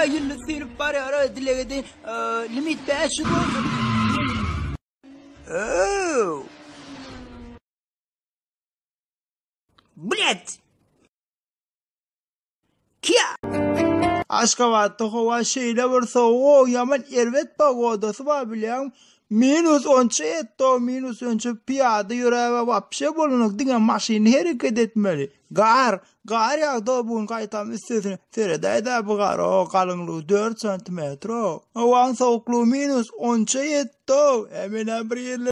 Yıllık sinip var ya ara dilegedin limit 500 olsun. Блять! Kia! Aşkavat'ta hava şeyle varsa o yaman ervet pagodası var biliyorum. Minus 10 etto, minus 10 piyade yürüye vapşe bulunuk dine maşini hareket etmeli. Gar ya da bun kaytam istesin. Seredayda bu gar o kalınlığı 4 santimetre. O an soğukluğu minus 10 etto. Emine bir yerle.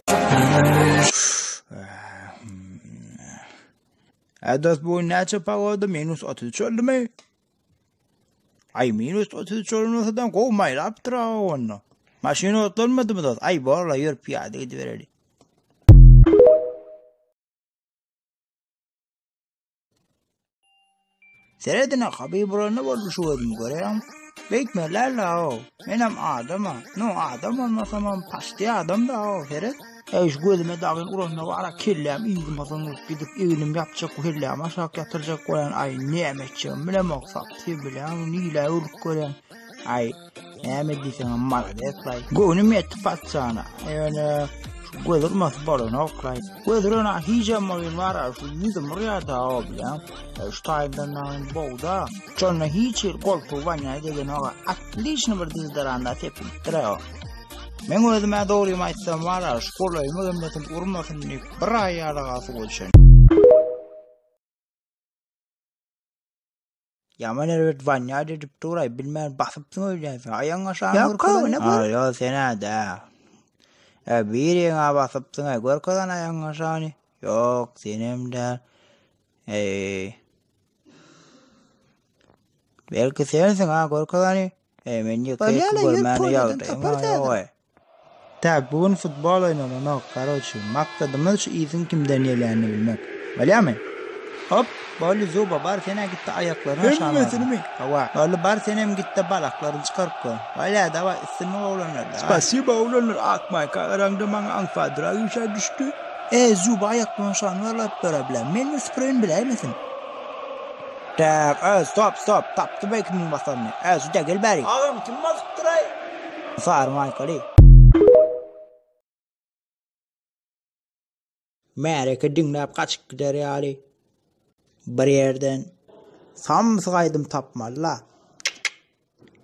Adas bu neçe pagoda minus 33 oldu mu? Ay minus 33 olmasından kovmayı yaptıra onu. Maşini oturmadı mı da? Ay borla yürü piyade gidivereli. Seredine kabi buranı bulmuş oldum göreyim. Bekmelerle o. Benim adama. No adam olmasam pasti adam da o. Seret. Eş gözüme dağın uğruna vara kellem indim azanlık gidip eğilim yapacak o hellem aşağı yatıracak koyan ay nimetçiyim bile maksat bilen nile uruk koyan ay nimetçiyim maladet lay gönüm yeti patsana yani gözürmez balına oklay gözürüne hicam var şu yüzüm rüyada o bilen Stayımdan nağın boğda sonra hiç golfu vanya degen oğa atlişini bir dizdaranda tepin tıra men özüme doğru maytsam var şkolayı mühimmetin urmasın diye bir ayarlığası olsun. Yaman evet vanya dedip durayı bilmem basıpsın öyle. Ayağın aşağı görközün. Ne bu? Ya sena da. Bir yere basıpsın görközün ayağın aşağı. Yok senem de. Belki sensin ha görközün. Men yıkayıp görmeni yağdı. Tak bugün futbol oynamak karoçu. Maksadımız şu izin kimden yelerini bilmek. Öyle mi? Hop, böyle zoba bar sene gitti ayaklarını aşağıya. Bilmesin mi? Hava. Böyle bar senem gitti balaklarını çıkarıp koy. Öyle dava istinme oğlanlar da. Spasiba oğlanlar akmay karandı bana anfadıra yuşa düştü. Zoba ayaklarını aşağıya alıp görebilen. Men mi sprayın bile misin? Tak, stop. Taptı bekimin basanını. Zoda gel bari. Ağam kim basıptıray? Sarmay kali. Mereka dinlep kaçık gider yani. Bir yerden samsaydım tapmalı.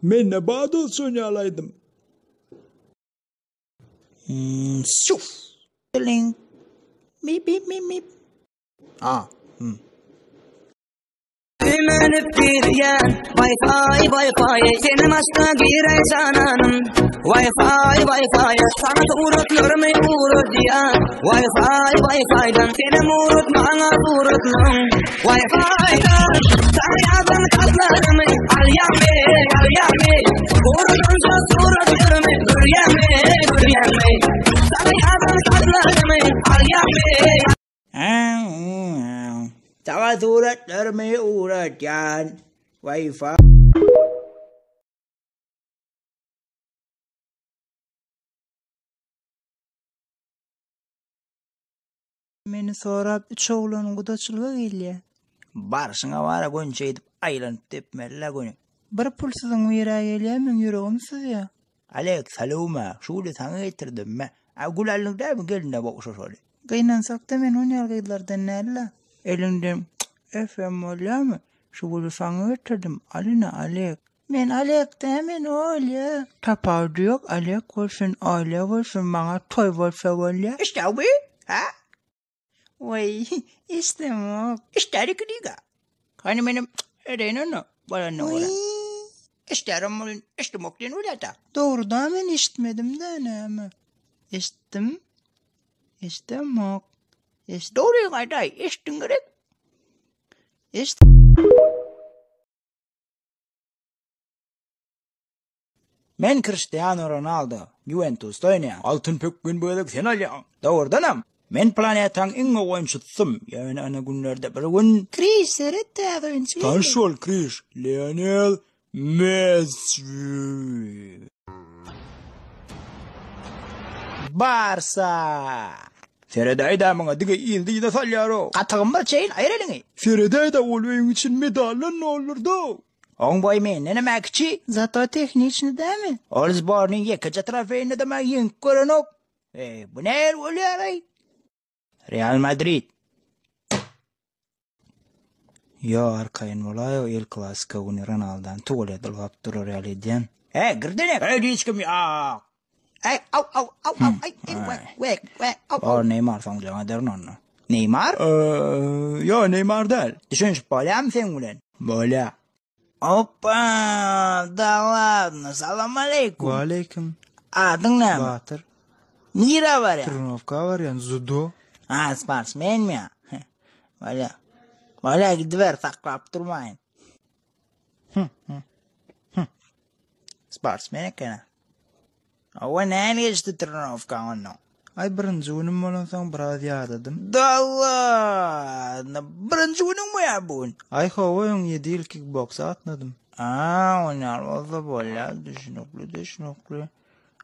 Men ne bağda sonyalaydım. Şuf. Ling. Mip. Ümenip giryen Wi-Fi Senin aşka giren cananım Wi-Fi Sana uğratlarımı uğratyan Wi-Fi'dan Senin uğratmana uğratlım Wi-Fi'dan Sarıyadan katlarımı Al yami Uğratunca suratlarımı Güryenme Sarıyadan katlarımı Al yami Sana suratlarımı uğratyan Wi-Fi. Meni sorap üç oğlanın kudaçılığı geliyor. Barışına vara gönce edip aylanıp tepmeliler gönü. Bir pulsuzun vira geliyor men yüreğimsiz ya. Alek saluma şöyle sana getirdim ben. Gulallık da mı geline bakışa şöyle. Kıynansak da men onu yargılardan nerede? Elinden efem öyle mi? Şu bunu sana getirdim. Alina Alek. Men Alek demen öyle. Tapağı yok. Alek olsun, aile olsun, bana toy olsa öyle. İşte bu. Ha? Vay, istemok. İsterik diga. Hani benim ereğine bana ne ola? İsterim, istemok diyen öyle da. Doğrudan ben işitmedim de ne mi? İşittim. İstemok. Doğruyu kayday, iştin gerek. Men Cristiano Ronaldo, Juventus'ta oynayan. Altın pökkün böylek sen alayan. Doğrudanım. Men planetan en oyuncutsum. Yani ana günlerde bir gün. Chris, seyret de oyuncu. Tanşol Chris. Lionel Messi. Barça. Seredayda mga diga ildi da salyaro. Katağım var şeyin ayrılını. Seredayda olmayın için medalın ne olurdu? On boy men ne demek? Zato tehniczny damy. Olsborning yekaca trafiğinde de yin koronop. Bu ne oluyor? Real Madrid. Ya arkayın olayo El Clasico uni Ronaldo'dan tuğle dolap durur Real ediyen. Girdine. Hiç kim ya. Ay, Neymar sanacağına derin onu. Neymar? Ya Neymar değil. Düşünç böyle mi sen ulan? Böyle. Hoppa, da ladno, salam aleykum. Aleyküm. Adın ne mi? Batır. Nira var ya? Turnovka var yani judo. Sportsmen mi ya? Böyle. Böyle gidiver saklap durmayın. Sportsmen ekene. O ne geçti Turnovka onu? Ay birinci oyunum olan son biraz yadadım. Dalla. Birinci oyunun mu ya bun? Ay hava 7 yıl kickboksa atmadım. Onlar olsa böyle düşünüklü.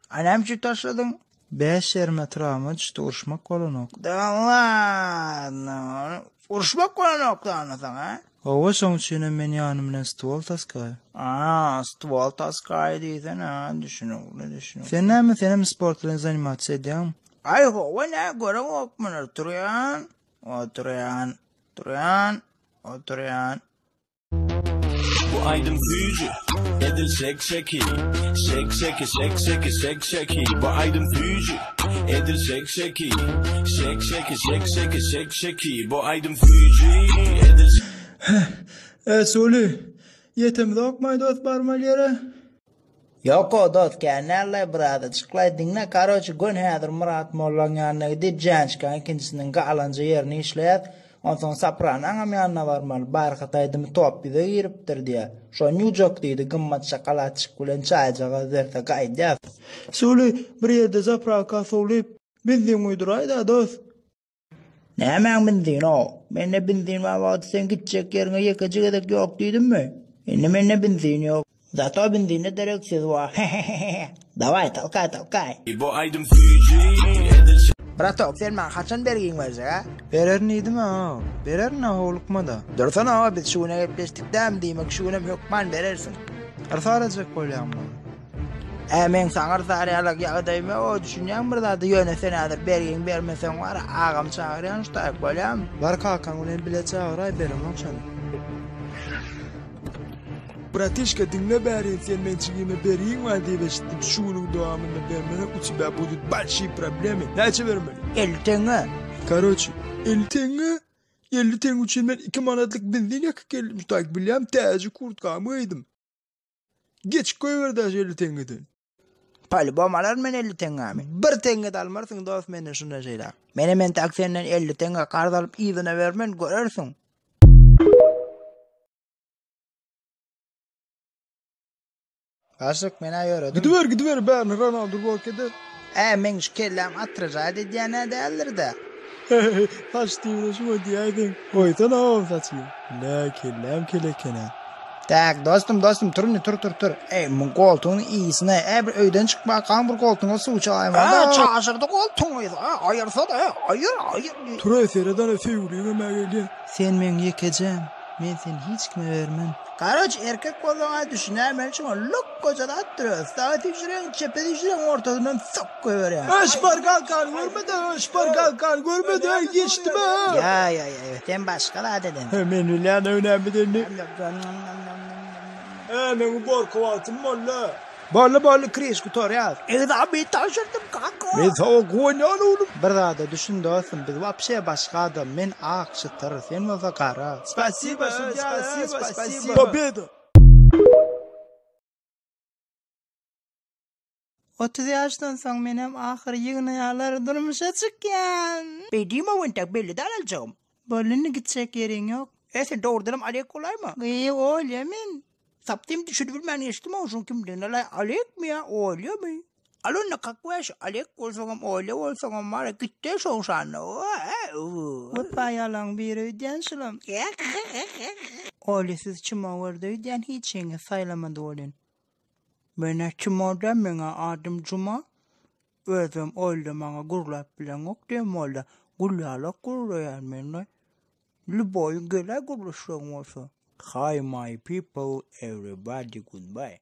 Anam şu taşladın. 5 metre ama işte uğraşmak olan ok. Dalla. Uğraşmak olan oklarını sana. Hava son için ben yanımdan stol taskay. Stol taskay değilsen ha. Düşünüklü. Sen ne mi senin sportlarınızı animasyon edeyim? Ay hava ne göre okmanır. Oturuyan. Bu aydın büyücü edil şek. Bu aydın büyücü edil şek. Bu aydın büyücü edil Soli. Yetimde okmaydı ot barmal yere. Yok o dot kenarla burada çıklaydın ne karoçu gün hadır Murat Molla'nın yanına gidip Cançkan ikincisinin galanca yerini işleyip ondan sonra sapran anam yanına varmalı barkataydı mı top bir de giriptir diye. Şu New York deydi gımmat şakalat çıkılan çaycağa zerte kaydı. Soli bir yerde zapraka solip bildiğin uyduraydı dost. Ne hemen bindin o? Ben ne bindin var vardı sen gidecek yerine yakacı kadar yok deydin mi? Ben ne bindin yok. Zато bindin direksiz var. Davay talkay. Bu aydın büyücü edil şek. Bratok sen ben kaçan bergin varsa ha? Berer neydi mi ha? Berer ne olukma da. Dursana o biz şuna yapıştık dem demek şuna hükman verirsin. Arfaracak kolyam mı? Men sanar sarıyalık yağdayım o düşünen burada da yönesen adır bergin vermesen var ağam çağıran ştayık kolyam. Var kalkan ulen bile çağıray berim akşam. Bratişka dinle bari sen men çıkayım beriyim var diye beştim şunun doğamında vermene uçu ben bu большие проблемы. Ne vermeli? 50 tane. Короче, 50 tane için ben 2 manatlık benzin yakıp geldim tak bileyim tacı kurtkamıydım. Geç koyverdi 50 taneden. Pali bomalar men 50 tane mi? Bir tane de almarsın dost menden şuna şeyler. Menemen taksenden 50 tane kart alıp izine vermen görürsün. Aşık mena yöredim. Gidiver ben Ronaldo golkede. Men şu kellem attıracağı dediğine ne değerlir de. Saç diye şuma diyeydin. Oytan ağam saçıyor. La kellem kelekene. Tak dostum tur. Mun koltuğun iyisine. Bir öyden çıkma kan bir koltuğuna su çalayım. Çağışırdı koltuğunu. Ayırsa da ayır. Tura sereden öfe yürüyor geliyor. Sen men yekeceğim. Men sen hiç kime vermem. Karaç erkek koluna düşünemen için lok kocada attırıyor. Saat düşüren, çepe düşüren ortadan sok koyuyor ya. Aşpar kalkan görmeden geçtim ha. Ya. Sen başka da dedin. Hemen ulan önemli değil mi? Hemen borkovatım valla. Bollu kriz kutorya. Da bir taşırdım kanka. Ben soğuk oynayan oğlum. Bir daha da düşün dostum. Biz vapşe başka adam. Men akşıtır. Sen mi fakara? Спасибо. Победа. 30 yaştan sonra benim ahir yığınayalar durmuşa çıkken. Bildiğim o vintek belli de alacağım. Bollu'nu gidecek yerin yok. Sen doğrudan alek kolay mı? Öyle min. Saptım düşürülmen geçtim olsun kimliğine alek mi ya? Öyle mi? Alın ne kakvaş alek olsam öyle olsam var gitti son şanlı. Hoppa yalan bir öden şulam. Öyle siz çıma vardı öden hiç yenge saylamadı olun. Ben çımadan bana adım cuma. Özüm öyle bana gurlap bilen yok diyem öyle. Gurlayarak gurlayan benimle. Lüboyu göle gurlaşan olsa. Hi my people, everybody goodbye.